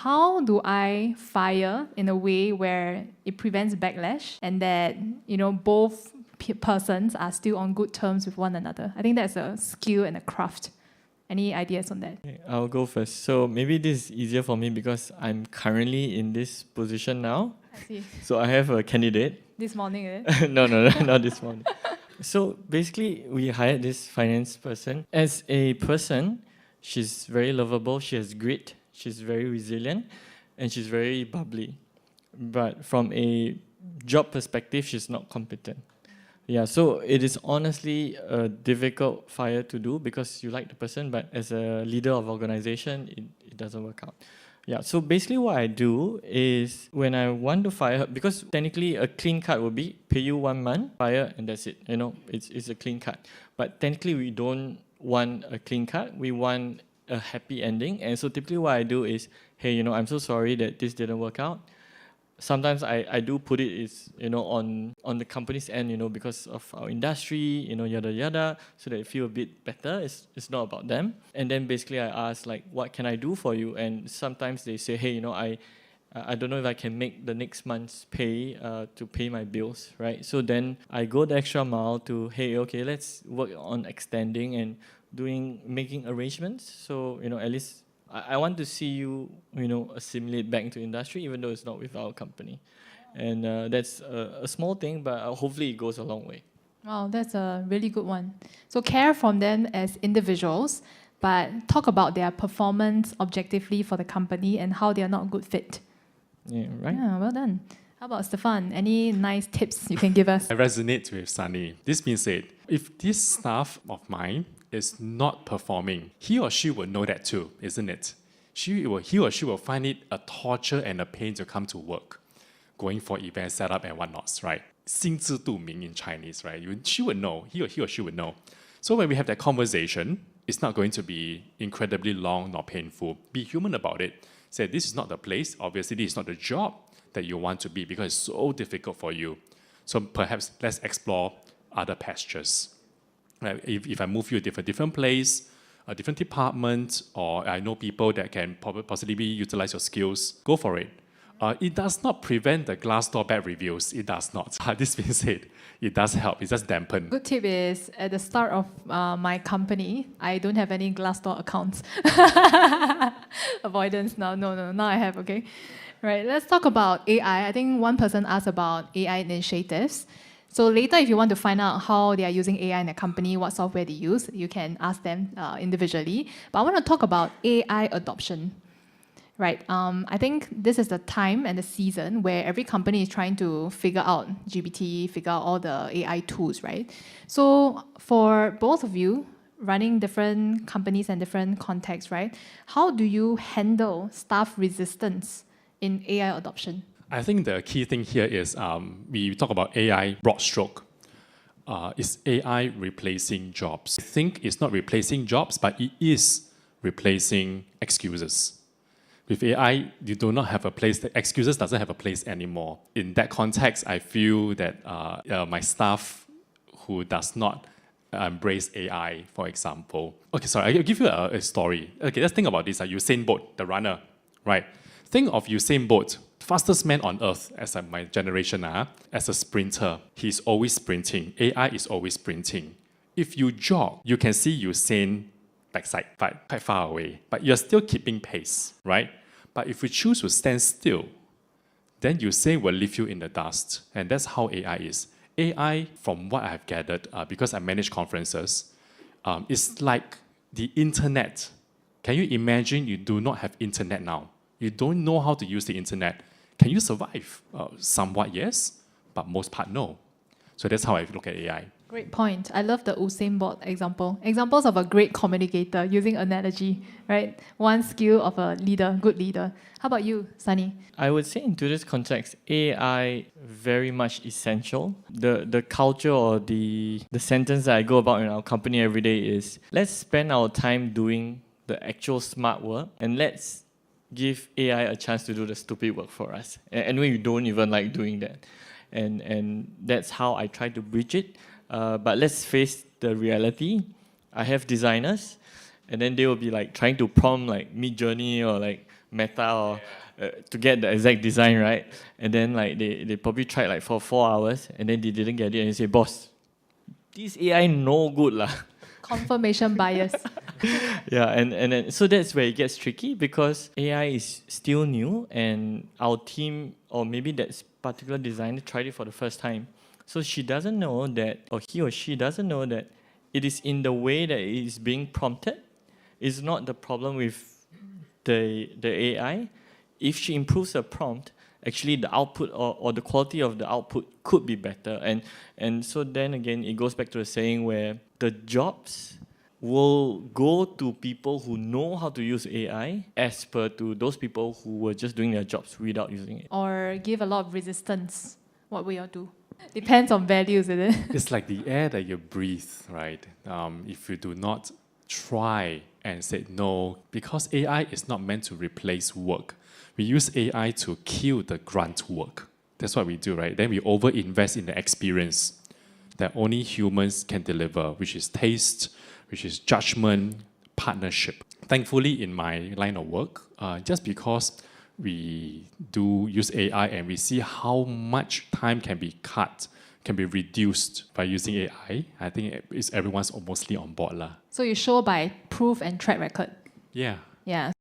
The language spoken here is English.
How do I fire in a way where it prevents backlash and that, both persons are still on good terms with one another? I think that's a skill and a craft. Any ideas on that? Okay, I'll go first. So maybe this is easier for me because I'm currently in this position now. I see. So I have a candidate. This morning, is it? No, not this morning. So basically, we hired this finance person. As a person, she's very lovable, she has grit, she's very resilient, and she's very bubbly. But from a job perspective, she's not competent. Yeah, so it is honestly a difficult fire to do because you like the person, but as a leader of organization, it doesn't work out. Yeah, so basically what I do is when I want to fire her, because technically a clean cut would be pay you 1 month, fire, and that's it. It's a clean cut. But technically we don't want a clean cut, we want a happy ending. And so typically what I do is, hey, I'm so sorry that this didn't work out. Sometimes I do put it on the company's end, because of our industry, yada yada, so that it feel a bit better. It's not about them. And then basically I ask like, what can I do for you? And sometimes they say, hey, I don't know if I can make the next month's pay to pay my bills, right? So then I go the extra mile to, hey, okay, let's work on extending and making arrangements. So at least I want to see you, assimilate back into industry, even though it's not with our company. And that's a small thing, but hopefully it goes a long way. Wow, that's a really good one. So care from them as individuals, but talk about their performance objectively for the company and how they are not a good fit. Yeah, right? Yeah, well done. How about Stefan? Any nice tips you can give us? I resonate with Sanee. This being said, if this staff of mine is not performing, he or she will know that too, isn't it? He or she will find it a torture and a pain to come to work, going for event setup and whatnots, right? 心知肚明 in Chinese, right? She would know, he or she would know. So when we have that conversation, it's not going to be incredibly long nor painful. Be human about it. Say, this is not the place, obviously this is not the job that you want to be because it's so difficult for you. So perhaps let's explore other pastures. Right? If I move you to a different place, a different department, or I know people that can possibly utilize your skills, go for it. It does not prevent the Glassdoor bad reviews. It does not. This being said, it does help. It does dampen. Good tip is, at the start of my company, I don't have any Glassdoor accounts. Avoidance now. No, now I have, okay? Right, let's talk about AI. I think one person asked about AI initiatives. So later, if you want to find out how they are using AI in a company, what software they use, you can ask them individually. But I want to talk about AI adoption. Right, I think this is the time and the season where every company is trying to figure out GPT, figure out all the AI tools, right? So for both of you, running different companies and different contexts, right? How do you handle staff resistance in AI adoption? I think the key thing here is we talk about AI broad stroke. Is AI replacing jobs? I think it's not replacing jobs, but it is replacing excuses. With AI, you do not have a place, the excuses doesn't have a place anymore. In that context, I feel that my staff who does not embrace AI, for example. Okay, sorry, I'll give you a story. Okay, let's think about this. Usain Bolt, the runner, right? Think of Usain Bolt, fastest man on earth as my generation, as a sprinter. He's always sprinting. AI is always sprinting. If you jog, you can see Usain backside, but quite far away. But you're still keeping pace, right? But if you choose to stand still, then Usain will leave you in the dust. And that's how AI is. AI, from what I've gathered, because I manage conferences, is like the internet. Can you imagine you do not have internet now? You don't know how to use the internet. Can you survive? Somewhat yes, but most part no. So that's how I look at AI. Great point. I love the Usain Bolt example. Examples of a great communicator using analogy, right? One skill of a leader, good leader. How about you, Sanee? I would say in today's context, AI very much essential. The culture or the sentence that I go about in our company every day is, let's spend our time doing the actual smart work and let's give AI a chance to do the stupid work for us. And when you don't even like doing that. And that's how I try to bridge it. But let's face the reality. I have designers, and then they will be like trying to prompt like Midjourney or like Meta or to get the exact design right, and then like they probably tried like for 4 hours, and then they didn't get it, and you say, boss, this AI no good lah. Confirmation bias. Yeah, and then, so that's where it gets tricky because AI is still new, and our team or maybe that particular designer tried it for the first time. So she doesn't know that, or he or she doesn't know that it is in the way that it is being prompted. It's not the problem with the AI. If she improves her prompt, actually the output or the quality of the output could be better. And so then again, it goes back to the saying where the jobs will go to people who know how to use AI as per to those people who were just doing their jobs without using it. Or give a lot of resistance. What will you do? Depends on values, is it? It's like the air that you breathe, right? If you do not try and say no, because AI is not meant to replace work. We use AI to kill the grunt work. That's what we do, right? Then we over-invest in the experience that only humans can deliver, which is taste, which is judgment, partnership. Thankfully, in my line of work, just because we do use AI and we see how much time can be cut, can be reduced by using AI, I think everyone's mostly on board lah. So you show by proof and track record. Yeah. Yeah.